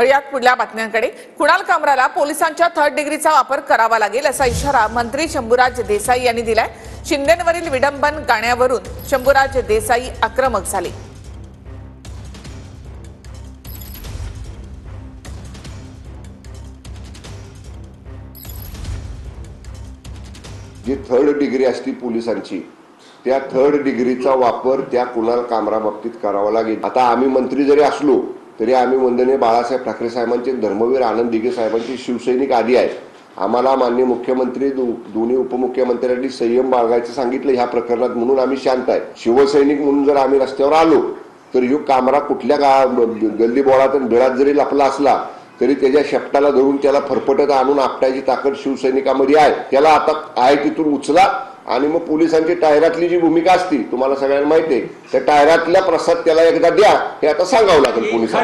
यात पुढल्या बातम्यांकडे कुणाल कामराला पोलिसांच्या थर्ड डिग्रीचा वापर करावा लागेल असा इशारा मंत्री शंभूराज देसाई यांनी दिलाय। शिंदेंवरील विडंबन गाण्यावरून शंभूराज देसाई आक्रमक झाले। जी थर्ड डिग्री असती पोलिसांची त्या थर्ड डिग्रीचा वापर त्या कुणाल कामरा बाबतीत करावा लागेल। आता आम्ही मंत्री जरी असलो तरी आम्ही वंदनीय बाळासाहेब ठाकरे साहेबांचे धर्मवीर आनंद दिघे साहेबांचे शिवसैनिक आदी आहेत। आम्हाला माननीय मुख्यमंत्री दोन्ही उपमुख्यमंत्र्यांनी संयम बाळगायचं सांगितलं ह्या प्रकरणात, म्हणून आम्ही शांत आहे। शिवसैनिक म्हणून जर आम्ही रस्त्यावर आलो तर ह्यो कामरा कुठल्या गल्ली बोळात बिळात जरी लपला असला तरी त्याच्या शेपटाला धरून त्याला फरफटत आणून आपटायची ताकद शिवसैनिकामध्ये आहे। त्याला आता आहे तिथून उचला आणि मग पोलिसांची टायरातली जी भूमिका असती तुम्हाला सगळ्यांना माहिती आहे, त्या टायरातल्या प्रसाद त्याला एकदा द्या हे आता सांगावं लागेल पोलिसांना।